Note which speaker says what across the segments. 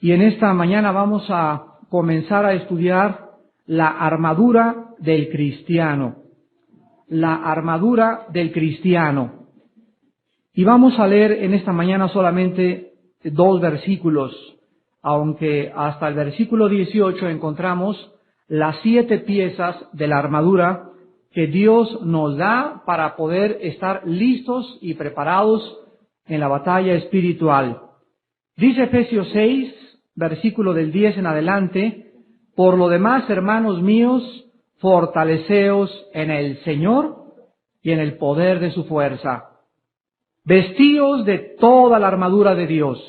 Speaker 1: Y en esta mañana vamos a comenzar a estudiar la armadura del cristiano. La armadura del cristiano. Y vamos a leer en esta mañana solamente 2 versículos, aunque hasta el versículo 18 encontramos las 7 piezas de la armadura que Dios nos da para poder estar listos y preparados en la batalla espiritual. Dice Efesios 6, versículo del 10 en adelante: por lo demás, hermanos míos, fortaleceos en el Señor y en el poder de su fuerza. Vestíos de toda la armadura de Dios,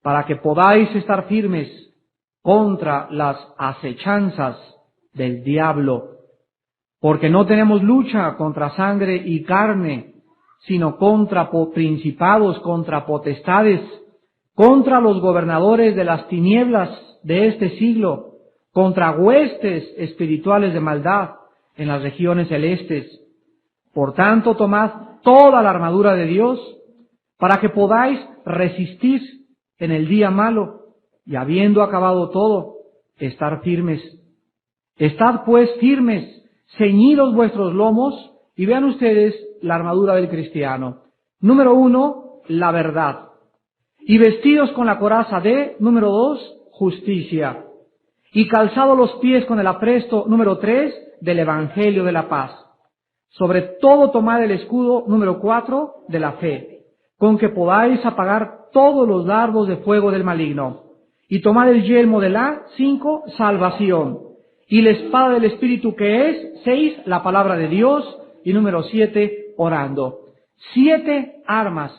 Speaker 1: para que podáis estar firmes contra las acechanzas del diablo. Porque no tenemos lucha contra sangre y carne, sino contra principados, contra potestades, contra los gobernadores de las tinieblas de este siglo, contra huestes espirituales de maldad en las regiones celestes. Por tanto, tomad toda la armadura de Dios, para que podáis resistir en el día malo, y habiendo acabado todo, estar firmes. Estad pues firmes, ceñidos vuestros lomos, y vean ustedes la armadura del cristiano. Número 1, la verdad. Y vestidos con la coraza de, número 2, justicia. Y calzados los pies con el apresto, número 3, del evangelio de la paz. Sobre todo tomad el escudo, número 4, de la fe, con que podáis apagar todos los dardos de fuego del maligno. Y tomad el yelmo de la, 5, salvación. Y la espada del Espíritu, que es, 6, la palabra de Dios. Y número 7, orando. 7 armas.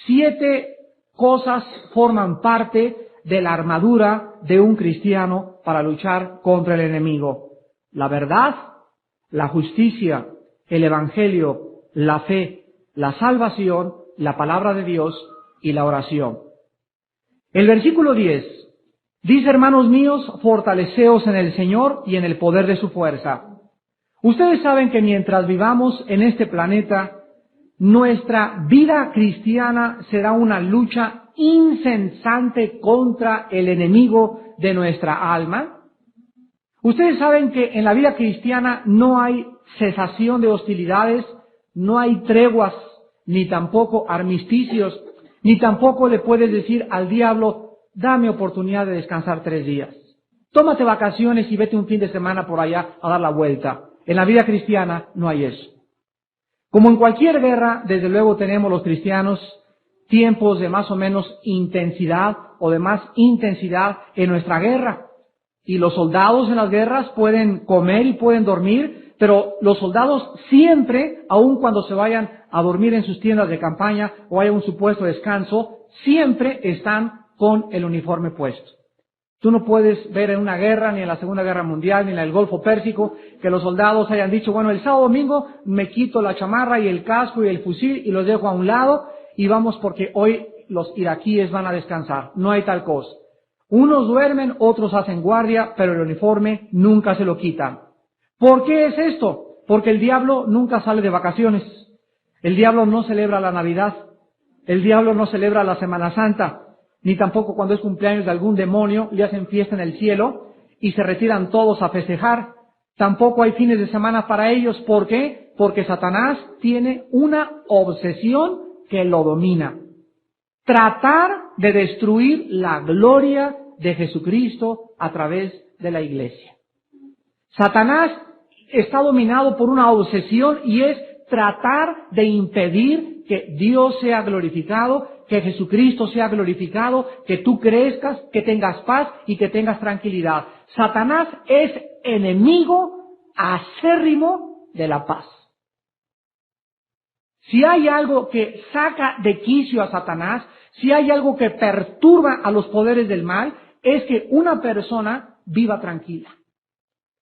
Speaker 1: 7 cosas forman parte de la armadura de un cristiano para luchar contra el enemigo. La verdad, la justicia, el evangelio, la fe, la salvación, la palabra de Dios y la oración. El versículo 10 dice: hermanos míos, fortaleceos en el Señor y en el poder de su fuerza. Ustedes saben que mientras vivamos en este planeta, nuestra vida cristiana será una lucha incesante contra el enemigo de nuestra alma. Ustedes saben que en la vida cristiana no hay cesación de hostilidades, no hay treguas, ni tampoco armisticios, ni tampoco le puedes decir al diablo: dame oportunidad de descansar 3 días. Tómate vacaciones y vete un fin de semana por allá a dar la vuelta. En la vida cristiana no hay eso. Como en cualquier guerra, desde luego tenemos los cristianos tiempos de más o menos intensidad o de más intensidad en nuestra guerra. Y los soldados en las guerras pueden comer y pueden dormir, pero los soldados siempre, aun cuando se vayan a dormir en sus tiendas de campaña o haya un supuesto descanso, siempre están con el uniforme puesto. Tú no puedes ver en una guerra, ni en la Segunda Guerra Mundial, ni en el Golfo Pérsico, que los soldados hayan dicho: bueno, el sábado domingo me quito la chamarra y el casco y el fusil y los dejo a un lado y vamos porque hoy los iraquíes van a descansar. No hay tal cosa. Unos duermen, otros hacen guardia, pero el uniforme nunca se lo quitan. ¿Por qué es esto? Porque el diablo nunca sale de vacaciones. El diablo no celebra la Navidad. El diablo no celebra la Semana Santa. Ni tampoco cuando es cumpleaños de algún demonio le hacen fiesta en el cielo y se retiran todos a festejar. Tampoco hay fines de semana para ellos. ¿Por qué? Porque Satanás tiene una obsesión que lo domina: tratar de destruir la gloria de Jesucristo a través de la iglesia. Satanás está dominado por una obsesión y es tratar de impedir que Dios sea glorificado, que Jesucristo sea glorificado, que tú crezcas, que tengas paz y que tengas tranquilidad. Satanás es enemigo acérrimo de la paz. Si hay algo que saca de quicio a Satanás, si hay algo que perturba a los poderes del mal, es que una persona viva tranquila.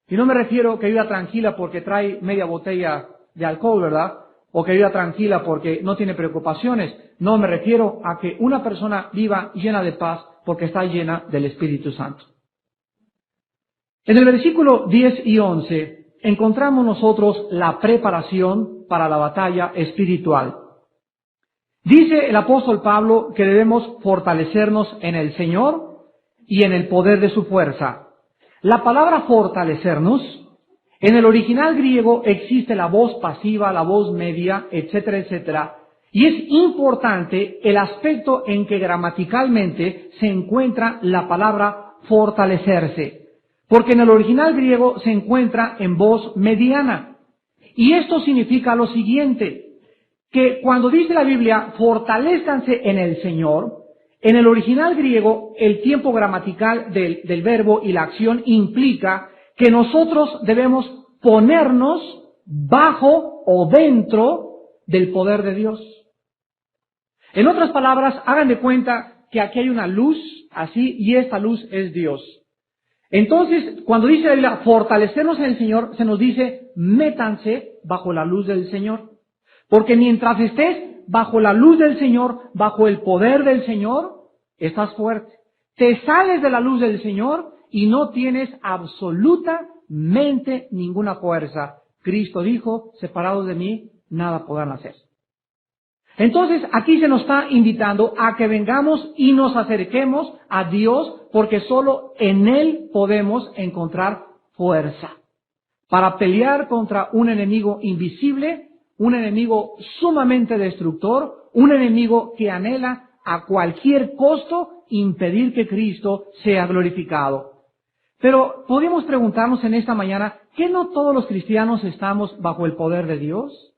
Speaker 1: Y no me refiero que viva tranquila porque trae media botella de alcohol, ¿verdad? O que viva tranquila porque no tiene preocupaciones. No, me refiero a que una persona viva llena de paz porque está llena del Espíritu Santo. En el versículo 10 y 11 encontramos nosotros la preparación para la batalla espiritual. Dice el apóstol Pablo que debemos fortalecernos en el Señor y en el poder de su fuerza. La palabra fortalecernos, en el original griego existe la voz pasiva, la voz media, etcétera, etcétera. Y es importante el aspecto en que gramaticalmente se encuentra la palabra fortalecerse, porque en el original griego se encuentra en voz mediana. Y esto significa lo siguiente, que cuando dice la Biblia, fortalézcanse en el Señor, en el original griego, el tiempo gramatical del verbo y la acción implica que nosotros debemos ponernos bajo o dentro del poder de Dios. En otras palabras, hagan de cuenta que aquí hay una luz, así, y esta luz es Dios. Entonces, cuando dice la Biblia, fortalecernos en el Señor, se nos dice, métanse bajo la luz del Señor. Porque mientras estés bajo la luz del Señor, bajo el poder del Señor, estás fuerte. Te sales de la luz del Señor y no tienes absolutamente ninguna fuerza. Cristo dijo, separados de mí, nada podrán hacer. Entonces, aquí se nos está invitando a que vengamos y nos acerquemos a Dios, porque solo en Él podemos encontrar fuerza para pelear contra un enemigo invisible, un enemigo sumamente destructor, un enemigo que anhela a cualquier costo impedir que Cristo sea glorificado. Pero podemos preguntarnos en esta mañana, ¿qué no todos los cristianos estamos bajo el poder de Dios?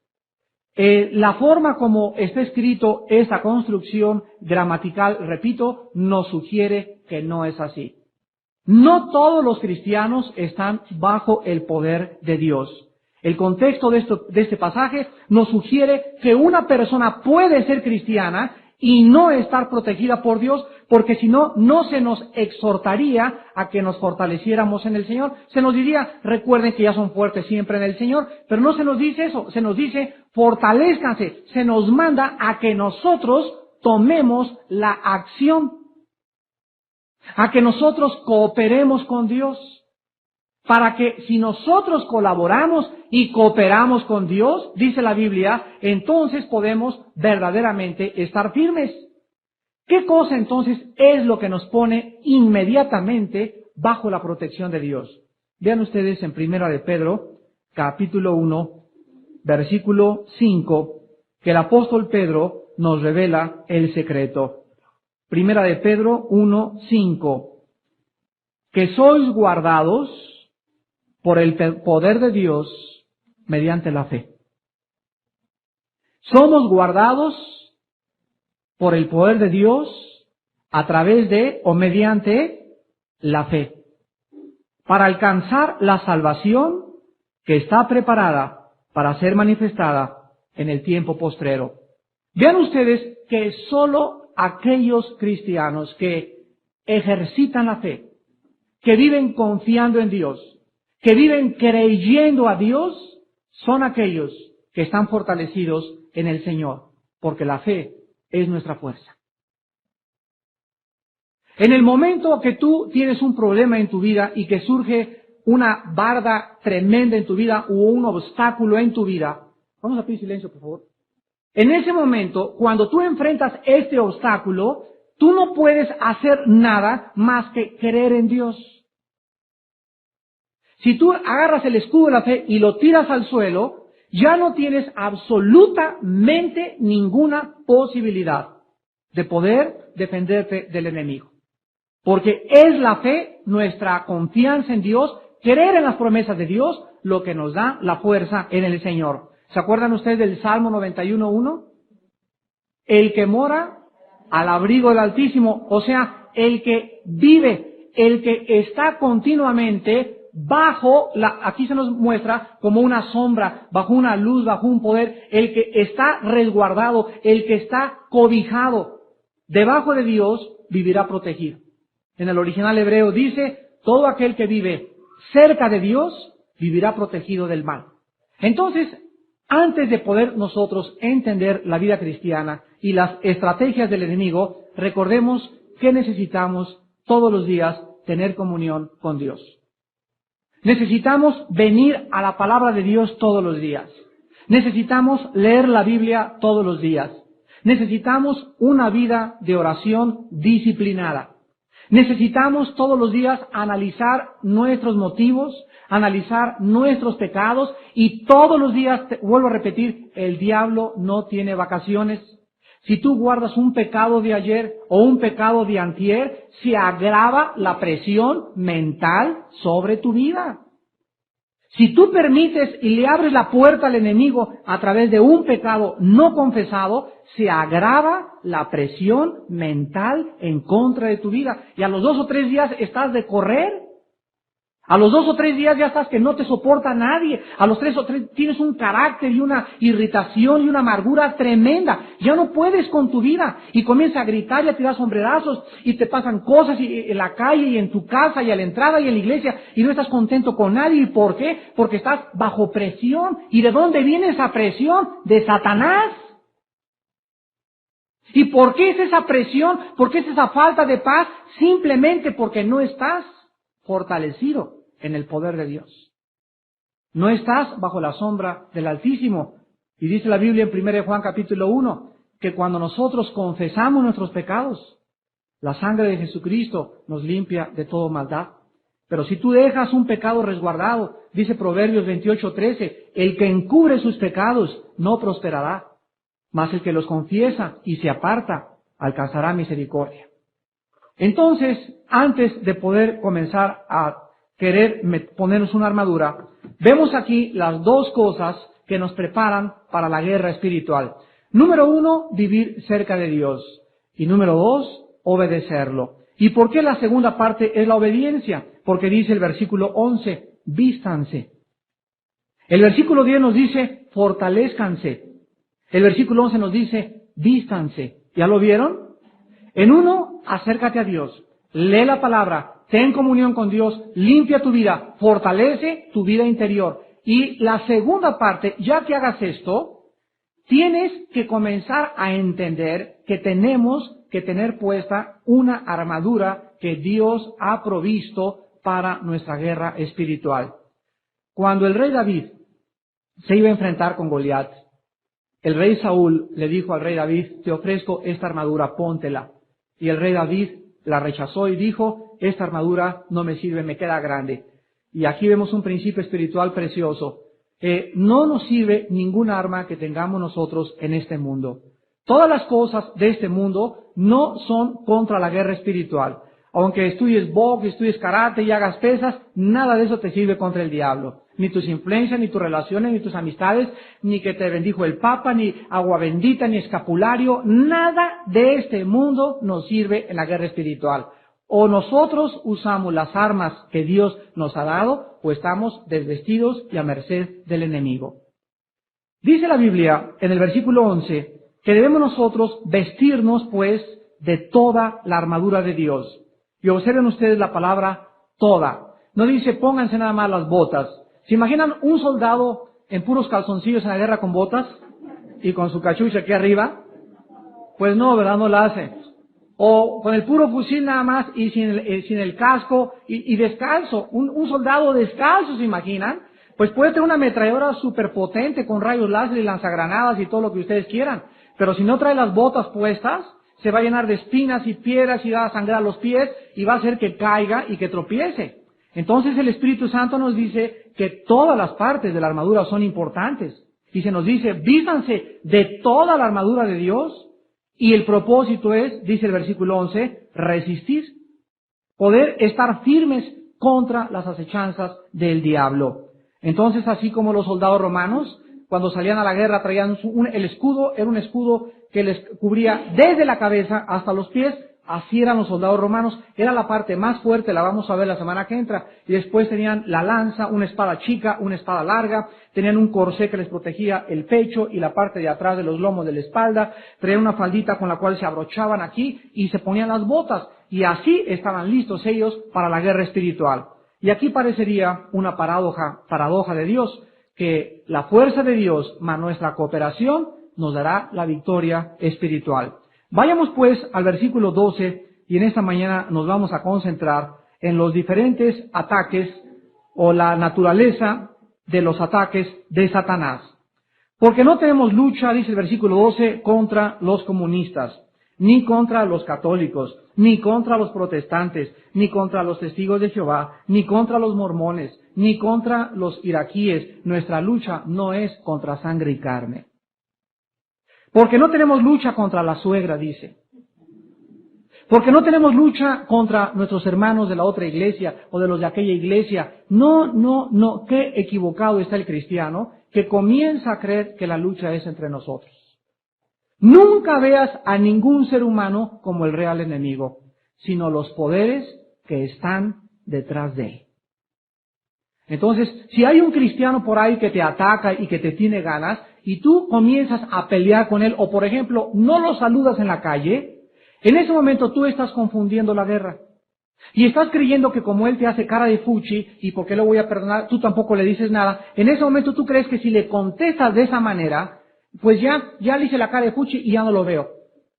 Speaker 1: La forma como está escrito esta construcción gramatical, repito, nos sugiere que no es así. No todos los cristianos están bajo el poder de Dios. El contexto de este pasaje nos sugiere que una persona puede ser cristiana y no estar protegida por Dios, porque si no, no se nos exhortaría a que nos fortaleciéramos en el Señor. Se nos diría, recuerden que ya son fuertes siempre en el Señor, pero no se nos dice eso, se nos dice, fortalézcanse, se nos manda a que nosotros tomemos la acción, a que nosotros cooperemos con Dios, para que si nosotros colaboramos y cooperamos con Dios, dice la Biblia, entonces podemos verdaderamente estar firmes. ¿Qué cosa entonces es lo que nos pone inmediatamente bajo la protección de Dios? Vean ustedes en Primera de Pedro, capítulo 1, versículo 5, que el apóstol Pedro nos revela el secreto. Primera de Pedro 1, 5, que sois guardados por el poder de Dios mediante la fe. Somos guardados por el poder de Dios a través de o mediante la fe, para alcanzar la salvación que está preparada para ser manifestada en el tiempo postrero. Vean ustedes que solo aquellos cristianos que ejercitan la fe, que viven confiando en Dios, que viven creyendo a Dios, son aquellos que están fortalecidos en el Señor, porque la fe es nuestra fuerza. En el momento que tú tienes un problema en tu vida y que surge una barda tremenda en tu vida o un obstáculo en tu vida, vamos a pedir silencio, por favor. En ese momento, cuando tú enfrentas este obstáculo, tú no puedes hacer nada más que creer en Dios. Si tú agarras el escudo de la fe y lo tiras al suelo, ya no tienes absolutamente ninguna posibilidad de poder defenderte del enemigo. Porque es la fe, nuestra confianza en Dios, creer en las promesas de Dios, lo que nos da la fuerza en el Señor. ¿Se acuerdan ustedes del Salmo 91:1? El que mora al abrigo del Altísimo, o sea, el que vive, el que está continuamente bajo aquí se nos muestra como una sombra, bajo una luz, bajo un poder, el que está resguardado, el que está cobijado, debajo de Dios, vivirá protegido. En el original hebreo dice, todo aquel que vive cerca de Dios, vivirá protegido del mal. Entonces, antes de poder nosotros entender la vida cristiana y las estrategias del enemigo, recordemos que necesitamos todos los días tener comunión con Dios. Necesitamos venir a la palabra de Dios todos los días. Necesitamos leer la Biblia todos los días. Necesitamos una vida de oración disciplinada. Necesitamos todos los días analizar nuestros motivos, analizar nuestros pecados y todos los días, vuelvo a repetir, el diablo no tiene vacaciones. Si tú guardas un pecado de ayer o un pecado de antier, se agrava la presión mental sobre tu vida. Si tú permites y le abres la puerta al enemigo a través de un pecado no confesado, se agrava la presión mental en contra de tu vida. Y a los 2 o 3 días estás de correr. A los 2 o 3 días ya estás que no te soporta nadie. A los 3 o 3 tienes un carácter y una irritación y una amargura tremenda. Ya no puedes con tu vida. Y comienzas a gritar y a tirar sombrerazos y te pasan cosas en la calle y en tu casa y a la entrada y en la iglesia y no estás contento con nadie. ¿Y por qué? Porque estás bajo presión. ¿Y de dónde viene esa presión? De Satanás. ¿Y por qué es esa presión? ¿Por qué es esa falta de paz? Simplemente porque no estás fortalecido en el poder de Dios. No estás bajo la sombra del Altísimo. Y dice la Biblia en 1 Juan capítulo 1, que cuando nosotros confesamos nuestros pecados, la sangre de Jesucristo nos limpia de toda maldad. Pero si tú dejas un pecado resguardado, dice Proverbios 28:13, el que encubre sus pecados no prosperará, mas el que los confiesa y se aparta alcanzará misericordia. Entonces, antes de poder comenzar a querer ponernos una armadura, vemos aquí las 2 cosas que nos preparan para la guerra espiritual. Número 1, vivir cerca de Dios. Y número 2, obedecerlo. ¿Y por qué la segunda parte es la obediencia? Porque dice el versículo 11, vístanse. El versículo 10 nos dice, fortalezcanse. El versículo 11 nos dice, vístanse. ¿Ya lo vieron? En uno, acércate a Dios, lee la palabra, ten comunión con Dios, limpia tu vida, fortalece tu vida interior. Y la segunda parte, ya que hagas esto, tienes que comenzar a entender que tenemos que tener puesta una armadura que Dios ha provisto para nuestra guerra espiritual. Cuando el rey David se iba a enfrentar con Goliat, el rey Saúl le dijo al rey David, te ofrezco esta armadura, póntela. Y el rey David la rechazó y dijo, esta armadura no me sirve, me queda grande. Y aquí vemos un principio espiritual precioso. No nos sirve ningún arma que tengamos nosotros en este mundo. Todas las cosas de este mundo no son contra la guerra espiritual. Aunque estudies box, estudies karate y hagas pesas, nada de eso te sirve contra el diablo. Ni tus influencias, ni tus relaciones, ni tus amistades, ni que te bendijo el Papa, ni agua bendita, ni escapulario. Nada de este mundo nos sirve en la guerra espiritual. O nosotros usamos las armas que Dios nos ha dado, o estamos desvestidos y a merced del enemigo. Dice la Biblia en el versículo 11 que debemos nosotros vestirnos pues de toda la armadura de Dios. Y observen ustedes la palabra toda. No dice pónganse nada más las botas. ¿Se imaginan un soldado en puros calzoncillos en la guerra con botas y con su cachucha aquí arriba? Pues no, ¿verdad? No la hace. O con el puro fusil nada más y sin el casco y descalzo. Un soldado descalzo, ¿se imaginan? Pues puede tener una ametralladora superpotente con rayos láser y lanzagranadas y todo lo que ustedes quieran. Pero si no trae las botas puestas, se va a llenar de espinas y piedras y va a sangrar los pies y va a hacer que caiga y que tropiece. Entonces el Espíritu Santo nos dice que todas las partes de la armadura son importantes. Y se nos dice, vístanse de toda la armadura de Dios. Y el propósito es, dice el versículo 11, resistir. Poder estar firmes contra las acechanzas del diablo. Entonces, así como los soldados romanos, cuando salían a la guerra traían el escudo, era un escudo que les cubría desde la cabeza hasta los pies. Así eran los soldados romanos, era la parte más fuerte, la vamos a ver la semana que entra, y después tenían la lanza, una espada chica, una espada larga, tenían un corsé que les protegía el pecho y la parte de atrás de los lomos de la espalda, traían una faldita con la cual se abrochaban aquí y se ponían las botas, y así estaban listos ellos para la guerra espiritual. Y aquí parecería una paradoja de Dios, que la fuerza de Dios más nuestra cooperación nos dará la victoria espiritual. Vayamos pues al versículo 12 y en esta mañana nos vamos a concentrar en los diferentes ataques o la naturaleza de los ataques de Satanás. Porque no tenemos lucha, dice el versículo 12, contra los comunistas, ni contra los católicos, ni contra los protestantes, ni contra los testigos de Jehová, ni contra los mormones, ni contra los iraquíes. Nuestra lucha no es contra sangre y carne. Porque no tenemos lucha contra la suegra, dice. Porque no tenemos lucha contra nuestros hermanos de la otra iglesia o de los de aquella iglesia. No. Qué equivocado está el cristiano que comienza a creer que la lucha es entre nosotros. Nunca veas a ningún ser humano como el real enemigo, sino los poderes que están detrás de él. Entonces, si hay un cristiano por ahí que te ataca y que te tiene ganas, y tú comienzas a pelear con él, o por ejemplo, no lo saludas en la calle, en ese momento tú estás confundiendo la guerra. Y estás creyendo que como él te hace cara de fuchi, y porque le voy a perdonar, tú tampoco le dices nada. En ese momento tú crees que si le contestas de esa manera, pues ya le hice la cara de fuchi y ya no lo veo.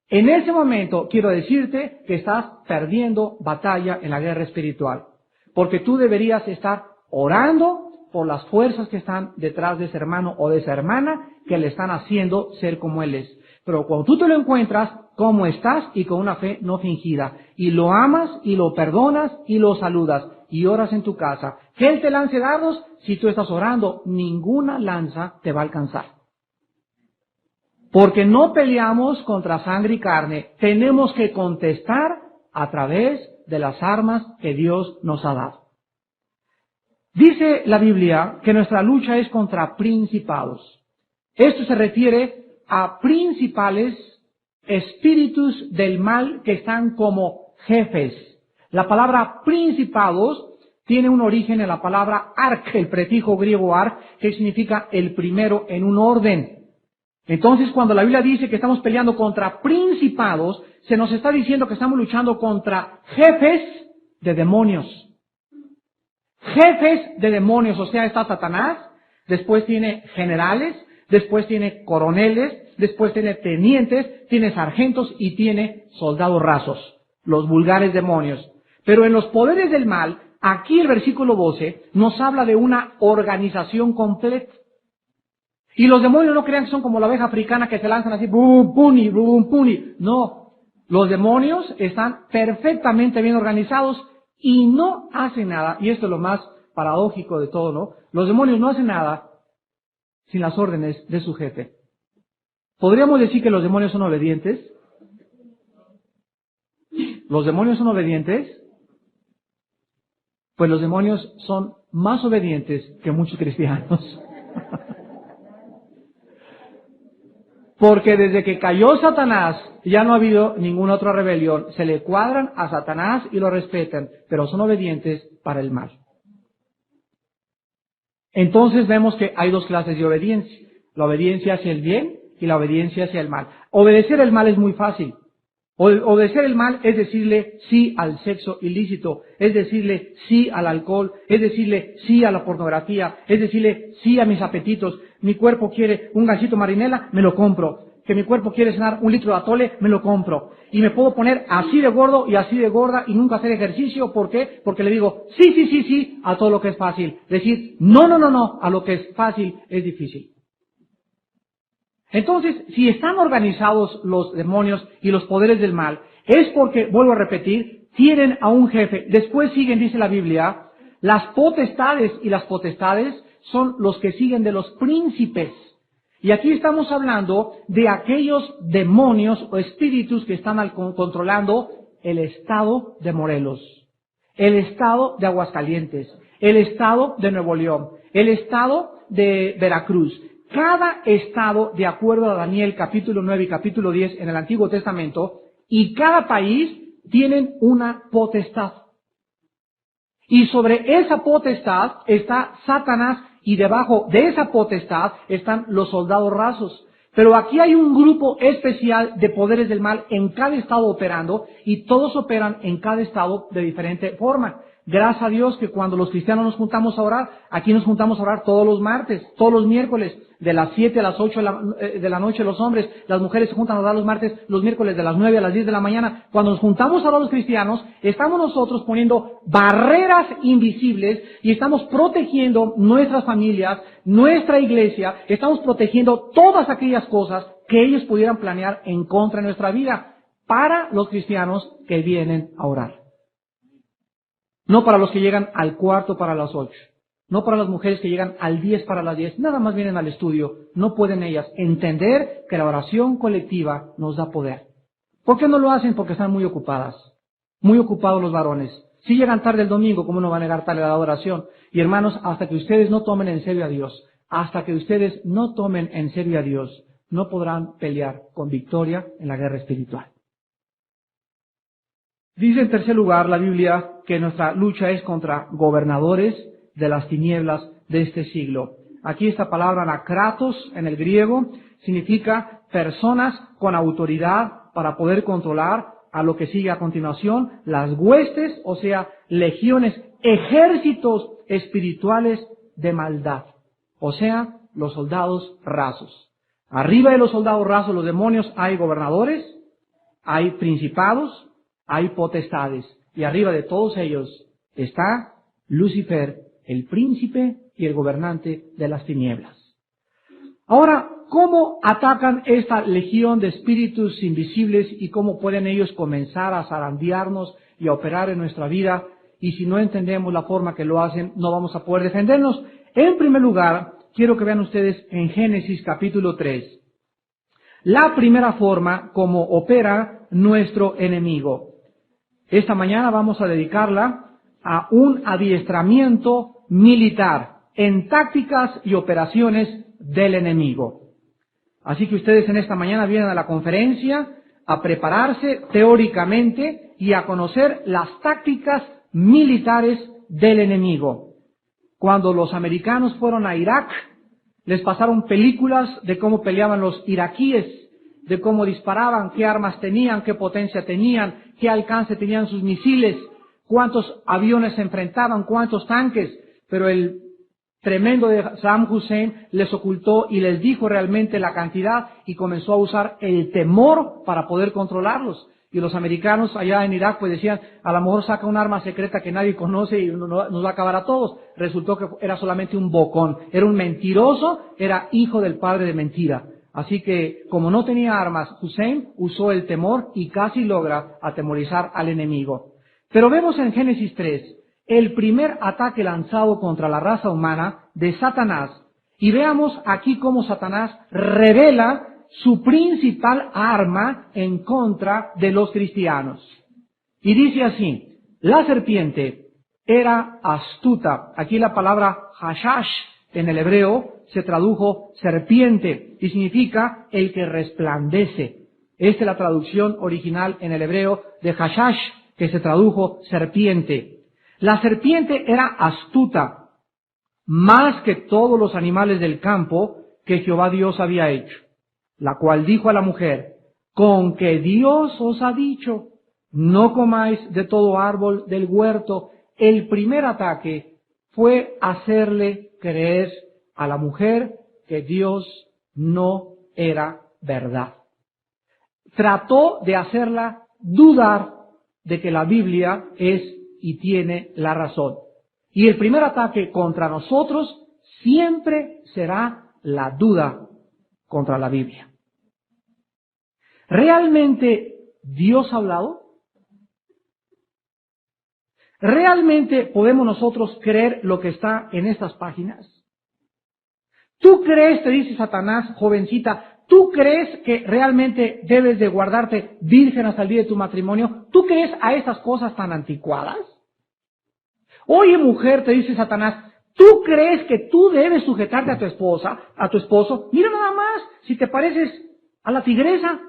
Speaker 1: En ese momento quiero decirte que estás perdiendo batalla en la guerra espiritual. Porque tú deberías estar orando por las fuerzas que están detrás de ese hermano o de esa hermana que le están haciendo ser como él es. Pero cuando tú te lo encuentras, ¿cómo estás? Y con una fe no fingida. Y lo amas, y lo perdonas, y lo saludas. Y oras en tu casa. Que él te lance dardos, si tú estás orando, ninguna lanza te va a alcanzar. Porque no peleamos contra sangre y carne. Tenemos que contestar a través de las armas que Dios nos ha dado. Dice la Biblia que nuestra lucha es contra principados. Esto se refiere a principales espíritus del mal que están como jefes. La palabra principados tiene un origen en la palabra arc, el prefijo griego arc, que significa el primero en un orden. Entonces, cuando la Biblia dice que estamos peleando contra principados, se nos está diciendo que estamos luchando contra jefes de demonios. Jefes de demonios, o sea, está Satanás, después tiene generales, después tiene coroneles, después tiene tenientes, tiene sargentos y tiene soldados rasos, los vulgares demonios. Pero en los poderes del mal, aquí el versículo 12 nos habla de una organización completa. Y los demonios no crean que son como la abeja africana que se lanzan así, bum, puni, bum, puni. No, los demonios están perfectamente bien organizados y no hacen nada, y esto es lo más paradójico de todo, ¿no? Los demonios no hacen nada sin las órdenes de su jefe. ¿Podríamos decir que los demonios son obedientes? ¿Los demonios son obedientes? Pues los demonios son más obedientes que muchos cristianos. Porque desde que cayó Satanás, ya no ha habido ninguna otra rebelión. Se le cuadran a Satanás y lo respetan, pero son obedientes para el mal. Entonces vemos que hay dos clases de obediencia. La obediencia hacia el bien y la obediencia hacia el mal. Obedecer el mal es muy fácil. Obedecer el mal es decirle sí al sexo ilícito, es decirle sí al alcohol, es decirle sí a la pornografía, es decirle sí a mis apetitos. Mi cuerpo quiere un gansito marinela, me lo compro. Que mi cuerpo quiere cenar un litro de atole, me lo compro. Y me puedo poner así de gordo y así de gorda y nunca hacer ejercicio. ¿Por qué? Porque le digo sí a todo lo que es fácil. Decir no a lo que es fácil es difícil. Entonces, si están organizados los demonios y los poderes del mal, es porque, vuelvo a repetir, tienen a un jefe. Después siguen, dice la Biblia, las potestades, y las potestades son los que siguen de los príncipes. Y aquí estamos hablando de aquellos demonios o espíritus que están controlando el estado de Morelos, el estado de Aguascalientes, el estado de Nuevo León, el estado de Veracruz. Cada estado, de acuerdo a Daniel capítulo 9 y capítulo 10 en el Antiguo Testamento, y cada país tienen una potestad. Y sobre esa potestad está Satanás, y debajo de esa potestad están los soldados rasos. Pero aquí hay un grupo especial de poderes del mal en cada estado operando, y todos operan en cada estado de diferente forma. Gracias a Dios que cuando los cristianos nos juntamos a orar, aquí nos juntamos a orar todos los martes, todos los miércoles, de las 7 a las 8 de la noche los hombres, las mujeres se juntan a orar los martes, los miércoles de las 9 a las 10 de la mañana. Cuando nos juntamos a orar los cristianos, estamos nosotros poniendo barreras invisibles y estamos protegiendo nuestras familias, nuestra iglesia, estamos protegiendo todas aquellas cosas que ellos pudieran planear en contra de nuestra vida para los cristianos que vienen a orar. No para los que llegan al cuarto para las 8. No para las mujeres que llegan al 10 para las 10. Nada más vienen al estudio. No pueden ellas entender que la oración colectiva nos da poder. ¿Por qué no lo hacen? Porque están muy ocupadas. Muy ocupados los varones. Si llegan tarde el domingo, ¿cómo no van a llegar tarde a la oración? Y hermanos, hasta que ustedes no tomen en serio a Dios, hasta que ustedes no tomen en serio a Dios, no podrán pelear con victoria en la guerra espiritual. Dice en tercer lugar la Biblia que nuestra lucha es contra gobernadores de las tinieblas de este siglo. Aquí esta palabra anakratos en el griego significa personas con autoridad para poder controlar a lo que sigue a continuación, las huestes, o sea, legiones, ejércitos espirituales de maldad, o sea, los soldados rasos. Arriba de los soldados rasos, los demonios, hay gobernadores, hay principados, hay potestades, y arriba de todos ellos está Lucifer, el príncipe y el gobernante de las tinieblas. Ahora, ¿cómo atacan esta legión de espíritus invisibles y cómo pueden ellos comenzar a zarandearnos y a operar en nuestra vida? Y si no entendemos la forma que lo hacen, no vamos a poder defendernos. En primer lugar, quiero que vean ustedes en Génesis capítulo 3, la primera forma como opera nuestro enemigo. Esta mañana vamos a dedicarla a un adiestramiento militar en tácticas y operaciones del enemigo. Así que ustedes en esta mañana vienen a la conferencia a prepararse teóricamente y a conocer las tácticas militares del enemigo. Cuando los americanos fueron a Irak, les pasaron películas de cómo peleaban los iraquíes, de cómo disparaban, qué armas tenían, qué potencia tenían, qué alcance tenían sus misiles, cuántos aviones se enfrentaban, cuántos tanques, pero el tremendo de Saddam Hussein les ocultó y les dijo realmente la cantidad y comenzó a usar el temor para poder controlarlos. Y los americanos allá en Irak pues decían, a lo mejor saca un arma secreta que nadie conoce y nos va a acabar a todos. Resultó que era solamente un bocón, era un mentiroso, era hijo del padre de mentira. Así que, como no tenía armas, Hussein usó el temor y casi logra atemorizar al enemigo. Pero vemos en Génesis 3 el primer ataque lanzado contra la raza humana de Satanás. Y veamos aquí cómo Satanás revela su principal arma en contra de los cristianos. Y dice así, la serpiente era astuta. Aquí la palabra hashash en el hebreo se tradujo serpiente y significa el que resplandece. Esta es la traducción original en el hebreo de hashash, que se tradujo serpiente. La serpiente era astuta, más que todos los animales del campo que Jehová Dios había hecho, la cual dijo a la mujer, con que Dios os ha dicho, no comáis de todo árbol del huerto. El primer ataque fue hacerle creer a la mujer que Dios no era verdad. Trató de hacerla dudar de que la Biblia es y tiene la razón. Y el primer ataque contra nosotros siempre será la duda contra la Biblia. ¿Realmente Dios ha hablado? ¿Realmente podemos nosotros creer lo que está en estas páginas? ¿Tú crees, te dice Satanás, jovencita, tú crees que realmente debes de guardarte virgen hasta el día de tu matrimonio? ¿Tú crees a estas cosas tan anticuadas? Oye, mujer, te dice Satanás, ¿tú crees que tú debes sujetarte a tu esposa, a tu esposo? Mira nada más, si te pareces a la tigresa.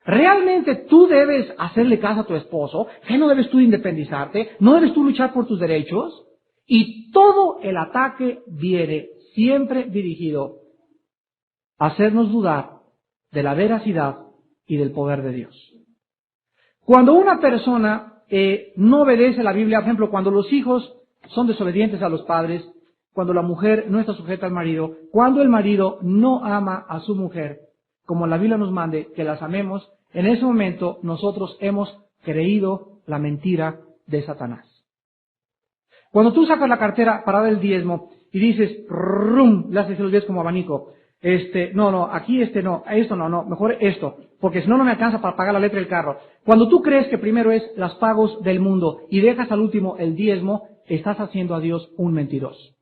Speaker 1: ¿Realmente tú debes hacerle caso a tu esposo? ¿Que no debes tú independizarte? ¿No debes tú luchar por tus derechos? Y todo el ataque viene siempre dirigido a hacernos dudar de la veracidad y del poder de Dios. Cuando una persona no obedece la Biblia. Por ejemplo, cuando los hijos son desobedientes a los padres, cuando la mujer no está sujeta al marido, cuando el marido no ama a su mujer, como la Biblia nos mande que las amemos, en ese momento nosotros hemos creído la mentira de Satanás. Cuando tú sacas la cartera para dar el diezmo y dices, rum, le haces los diez como abanico, aquí no, esto no, mejor esto, porque si no, no me alcanza para pagar la letra del carro. Cuando tú crees que primero es las pagos del mundo y dejas al último el diezmo, estás haciendo a Dios un mentiroso.